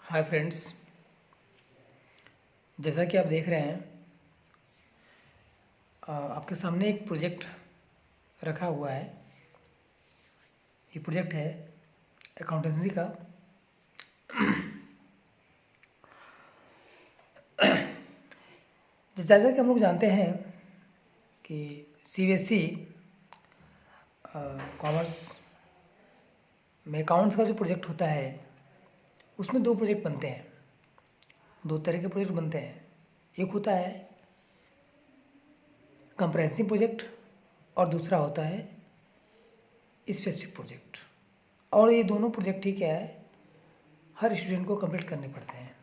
Hi friends, जैसा कि आप देख रहे हैं आपके सामने एक प्रोजेक्ट रखा हुआ है। ये प्रोजेक्ट है अकाउंटेंसी का। जैसा कि हम लोग जानते हैं कि सीबीएसई कॉमर्स में अकाउंट्स का जो प्रोजेक्ट होता है उसमें दो प्रोजेक्ट बनते हैं। दो तरह के प्रोजेक्ट बनते हैं। एक होता है कंप्रेहेंसिव प्रोजेक्ट और दूसरा होता है स्पेसिफिक प्रोजेक्ट। और ये दोनों प्रोजेक्ट ही क्या है, हर स्टूडेंट को कंप्लीट करने पड़ते हैं।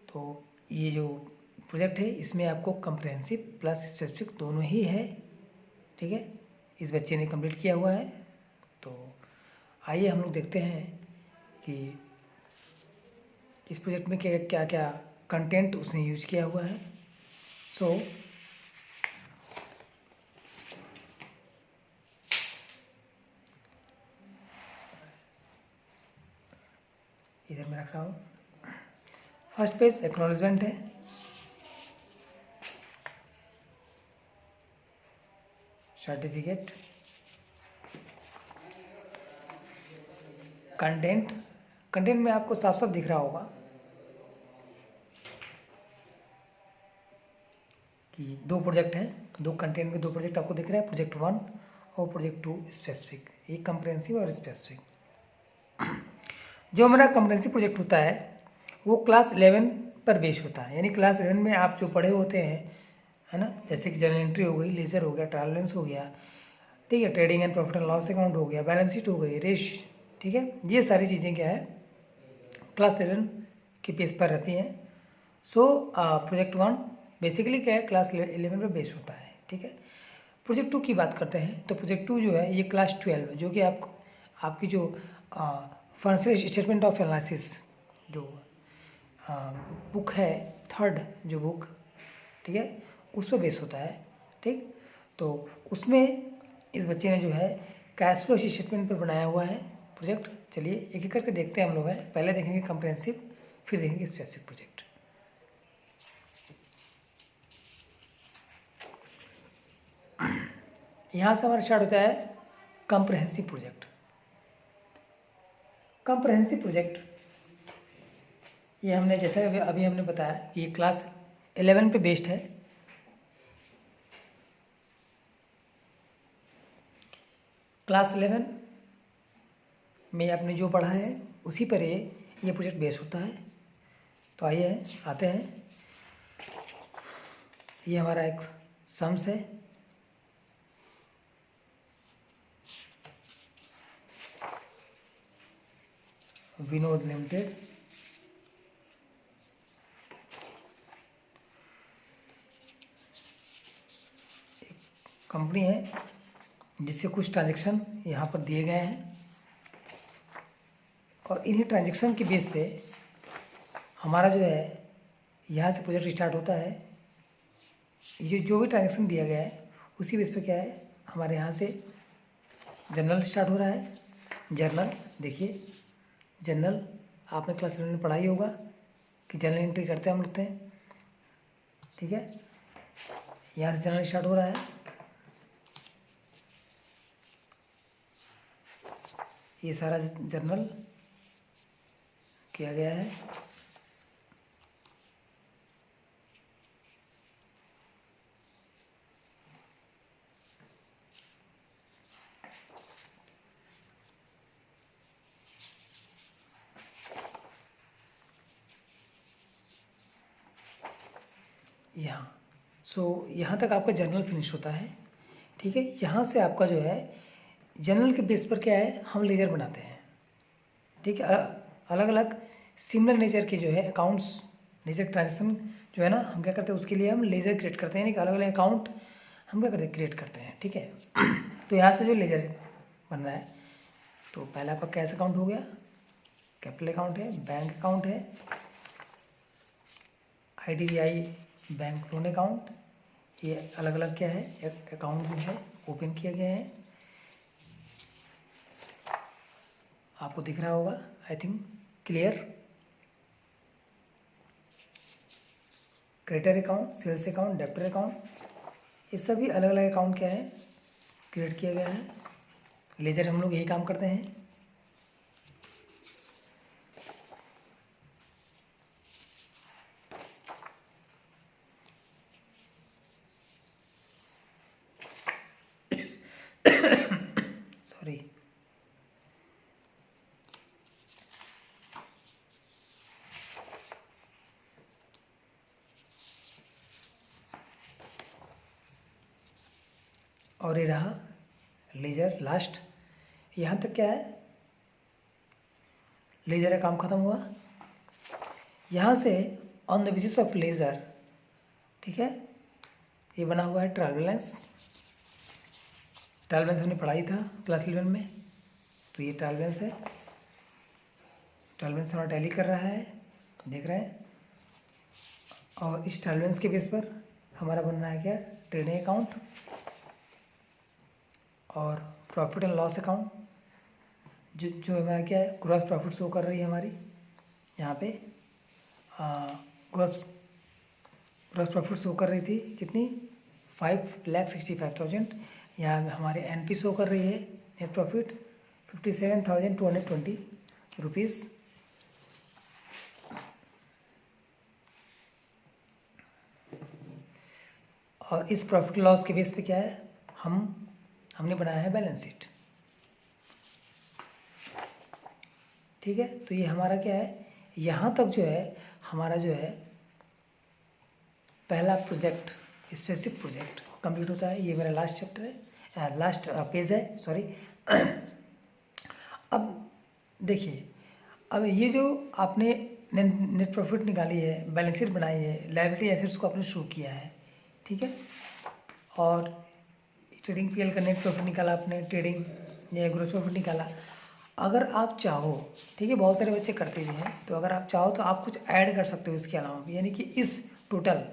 तो ये जो प्रोजेक्ट है इसमें आपको कंप्रेहेंसिव प्लस स्पेसिफिक दोनों ही है। ठीक है, इस बच्चे ने कंप्लीट किया हुआ है। तो आइए हम लोग देखते हैं कि इस प्रोजेक्ट में क्या क्या क्या कंटेंट उसने यूज किया हुआ है। सो इधर मैं रख रहा हूँ। फर्स्ट पेज एक्नॉलेजमेंट है। Certificate, content. कंटेंट में आपको साफ साफ दिख रहा होगा कि दो प्रोजेक्ट हैं। दो कंटेंट में दो प्रोजेक्ट आपको दिख रहा है, प्रोजेक्ट 1 और प्रोजेक्ट 2 स्पेसिफिक। एक कंप्रेहेंसिव और स्पेसिफिक। जो हमारा कंप्रेहेंसिव प्रोजेक्ट होता है वो क्लास 11 पर बेस होता है। यानी क्लास 11 में आप जो पढ़े होते हैं, है ना, जैसे कि जनरल एंट्री हो गई, लेजर हो गया, ट्रायल बैलेंस हो गया, ठीक है, trading and profit and loss account हो गया, बैलेंस शीट हो गई, रेश, ठीक है, ये सारी चीज़ें क्या है क्लास 7 के बेस पर रहती हैं। सो प्रोजेक्ट 1 बेसिकली क्या है, क्लास 11 पर बेस होता है। ठीक है, प्रोजेक्ट 2 की बात करते हैं तो प्रोजेक्ट 2 जो है ये क्लास 12 जो कि आपकी जो फाइनेंशियल स्टेटमेंट ऑफ एनालिसिस जो बुक है, थर्ड जो बुक, ठीक है, उस पर बेस होता है। ठीक, तो उसमें इस बच्चे ने जो है कैश फ्लो स्टेटमेंट पर बनाया हुआ है प्रोजेक्ट। चलिए एक एक करके देखते हैं हम लोग। हैं पहले देखेंगे कंप्रेहेंसिव, फिर देखेंगे स्पेसिफिक प्रोजेक्ट। यहाँ से हमारा स्टार्ट होता है कंप्रेहेंसिव प्रोजेक्ट। कंप्रेहेंसिव प्रोजेक्ट ये हमने जैसे अभी हमने बताया कि ये क्लास 11 पे बेस्ड है। क्लास 11 में आपने जो पढ़ा है उसी पर ये प्रोजेक्ट बेस होता है। तो आइए आते हैं। ये हमारा एक सम्स है। विनोद लिमिटेड, कंपनी है जिससे कुछ ट्रांजैक्शन यहाँ पर दिए गए हैं और इन्हीं ट्रांजैक्शन के बेस पे हमारा जो है यहाँ से प्रोजेक्ट स्टार्ट होता है। ये जो भी ट्रांजैक्शन दिया गया है उसी बेस पे क्या है हमारे यहाँ से जर्नल स्टार्ट हो रहा है। जर्नल देखिए, जर्नल आपने क्लास 11 में पढ़ाई होगा कि जर्नल एंट्री करते हैं हम लोग हैं। ठीक है, यहाँ से जर्नल स्टार्ट हो रहा है। ये सारा जर्नल किया गया है। यहाँ यहाँ तक आपका जर्नल फिनिश होता है। ठीक है, यहाँ से आपका जो है जर्नल के बेस पर क्या है हम लेजर बनाते हैं। ठीक है, अलग अलग सिमिलर नेचर के जो है अकाउंट्स, नेचर ट्रांजेक्शन जो है ना, हम क्या करते हैं उसके लिए हम लेजर क्रिएट करते हैं। यानी कि अलग अलग अकाउंट हम क्या करते हैं क्रिएट करते हैं। ठीक है, तो यहाँ से जो लेजर बन रहा है, तो पहला आपका कैश अकाउंट हो गया, कैपिटल अकाउंट है, बैंक अकाउंट है, IDBI बैंक लोन अकाउंट, ये अलग अलग क्या है अकाउंट जो है ओपन किया गया है। आपको दिख रहा होगा, I think clear. Creditor account, sales account, debtor account, ये सभी अलग अलग अकाउंट क्या है क्रिएट किया गया है। लेजर हम लोग यही काम करते हैं। सॉरी, और ये रहा लेजर लास्ट। यहाँ तक क्या है, लेजर का काम खत्म हुआ। यहाँ से on the basis of ledger, ठीक है, ये बना हुआ है ट्रायल बैलेंस। ट्रायल बैलेंस हमने पढ़ा ही था क्लास 11 में, तो ये ट्रायल बैलेंस है। ट्रायल बैलेंस हमारा टैली कर रहा है, देख रहे हैं। और इस ट्रायल बैलेंस के बेस पर हमारा बन रहा है क्या, ट्रेडिंग अकाउंट और प्रॉफिट एंड लॉस अकाउंट। जो हमारा क्या है, ग्रॉस प्रॉफिट शो कर रही है हमारी यहाँ पे। ग्रॉस प्रॉफिट शो कर रही थी कितनी, 5,65,000। यहाँ हमारे एनपी शो कर रही है नेट प्रॉफिट 57,220 रुपीज़। और इस प्रॉफिट लॉस के बेस पे क्या है, हमने बनाया है बैलेंस शीट, ठीक है। तो ये हमारा क्या है, यहाँ तक जो है हमारा जो है पहला प्रोजेक्ट, स्पेसिफिक प्रोजेक्ट कंप्लीट होता है। ये मेरा लास्ट चैप्टर है, लास्ट पेज है, सॉरी। अब देखिए, अब ये जो आपने नेट प्रॉफिट निकाली है, बैलेंस शीट बनाई है, लायबिलिटी एसेट्स को आपने शो किया है, ठीक है। और ट्रेडिंग पीएल का नेट प्रॉफिट निकाला आपने, ट्रेडिंग या ग्रोस प्रॉफिट निकाला। अगर आप चाहो, ठीक है, बहुत सारे बच्चे करते भी हैं, तो अगर आप चाहो तो आप कुछ ऐड कर सकते हो इसके अलावा भी, यानी कि इस total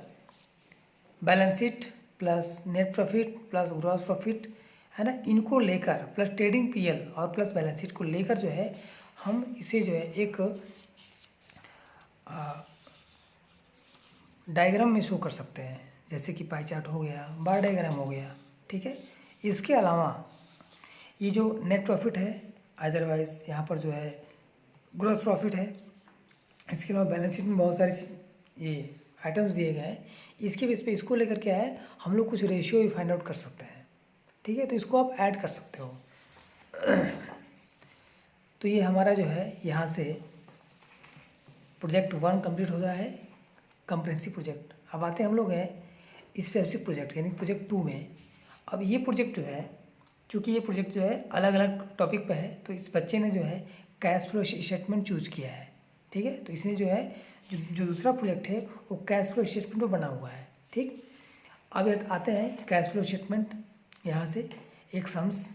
balance sheet plus net profit plus gross profit, है ना, इनको लेकर प्लस ट्रेडिंग पीएल और प्लस बैलेंस शीट को लेकर जो है हम इसे जो है एक डायग्राम में शो कर सकते हैं, जैसे कि पाई चार्ट हो गया, बार डायग्राम हो गया, ठीक है। इसके अलावा ये जो नेट प्रॉफिट है, अदरवाइज यहाँ पर जो है ग्रॉस प्रॉफिट है, इसके अलावा बैलेंस शीट में बहुत सारे ये आइटम्स दिए गए हैं। इसके बेस पे इसको लेकर क्या है, हम लोग कुछ रेशियो भी फाइंड आउट कर सकते हैं, ठीक है। तो इसको आप ऐड कर सकते हो। तो ये हमारा जो है यहाँ से प्रोजेक्ट 1 कंप्लीट होता है, कंप्रेहेंसिव प्रोजेक्ट। अब आते हैं हम लोग हैं स्पेसिफिक प्रोजेक्ट यानी प्रोजेक्ट 2 में। अब ये प्रोजेक्ट जो है, क्योंकि ये प्रोजेक्ट जो है अलग अलग टॉपिक पे है, तो इस बच्चे ने जो है कैश फ्लो स्टेटमेंट चूज किया है, ठीक है। तो इसने जो है जो दूसरा प्रोजेक्ट है वो कैश फ्लो स्टेटमेंट पर बना हुआ है, ठीक। अब आते हैं कैश फ्लो स्टेटमेंट। यहाँ से एक सम्स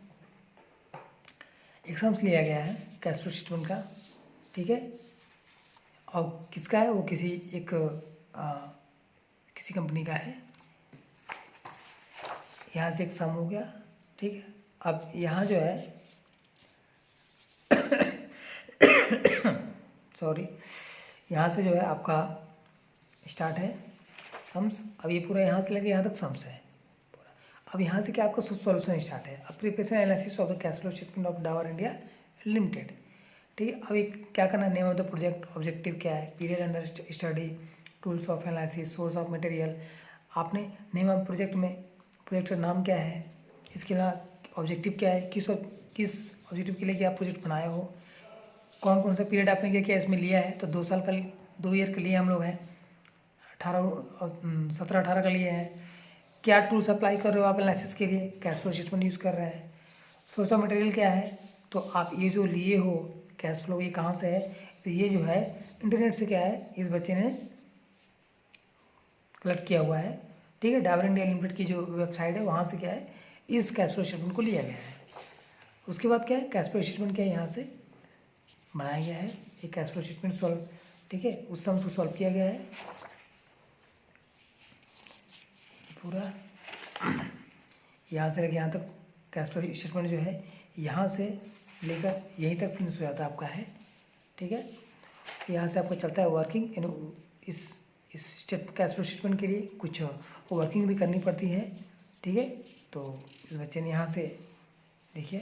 लिया गया है कैश फ्लो स्टेटमेंट का, ठीक है। और किसका है वो, किसी कंपनी का है। यहाँ से एक सम हो गया, ठीक है। अब यहाँ जो है सॉरी, यहाँ से जो है आपका स्टार्ट है सम्स। अब ये पूरा यहाँ से लेके यहाँ तक सम्स है पूरा। अब यहाँ से क्या आपका सॉल्यूशन स्टार्ट है। अब preparation analysis of the cash flow statement of Dabur India limited, ठीक है। अब एक क्या करना है, name of the project, objective क्या है, period under study, tools of analysis, source of material. आपने नेम ऑफ प्रोजेक्ट में प्रोजेक्ट का नाम क्या है, इसके अलावा ऑब्जेक्टिव क्या है, किस ऑब्जेक्टिव के लिए क्या आप प्रोजेक्ट बनाए हो, कौन कौन सा पीरियड आपने क्या क्या इसमें लिया है। तो 2 साल का, 2 ईयर के लिए हम लोग हैं, 17-18 का लिए हैं। क्या टूल्स अप्लाई कर रहे हो आप एनालिसिस के लिए, कैश फ्लो स्टेटमेंट यूज़ कर रहे हैं। सोर्स ऑफ मटेरियल क्या है, तो आप ये जो लिए हो कैश फ्लो, ये कहाँ से है, तो ये जो है इंटरनेट से क्या है इस बच्चे ने कलेक्ट किया हुआ है, ठीक है। डाबर इंडिया लिमिटेड की जो वेबसाइट है वहाँ से क्या है इस कैश फ्लो स्टेटमेंट को लिया गया है। उसके बाद क्या है, कैश फ्लो स्टेटमेंट क्या है यहाँ से बनाया गया है, ये कैश फ्लो स्टेटमेंट सॉल्व, ठीक है, उस सम्स को सॉल्व किया गया है पूरा। यहाँ से लेके यहाँ तक कैश फ्लो स्टेटमेंट जो है, यहाँ से लेकर यहीं तक फिनिश हो जाता है आपका है। ठीक है, यहाँ से आपका चलता है वर्किंग, यानी इस स्टेट कैश फ्लो स्टेटमेंट के लिए कुछ वर्किंग भी करनी पड़ती है। ठीक है, तो इस बच्चे ने यहाँ से देखिए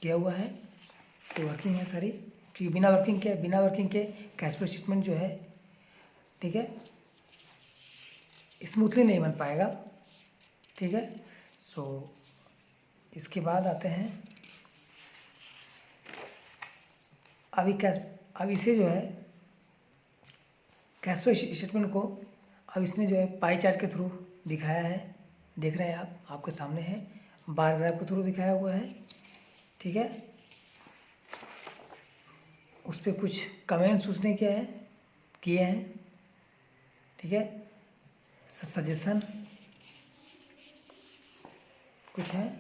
किया हुआ है, तो वर्किंग है सारी, क्योंकि बिना वर्किंग के कैश फ्लो स्टेटमेंट जो है, ठीक है, स्मूथली नहीं बन पाएगा। ठीक है, सो इसके बाद आते हैं अब इसे जो है कैश फ्लो स्टेटमेंट को अब इसने जो है पाई चार्ट के थ्रू दिखाया है। देख रहे हैं आप, आपके सामने है, बार ग्राफ के थ्रू दिखाया हुआ है। ठीक है, उस पर कुछ कमेंट्स उसने किए हैं। ठीक है, सजेशन कुछ है।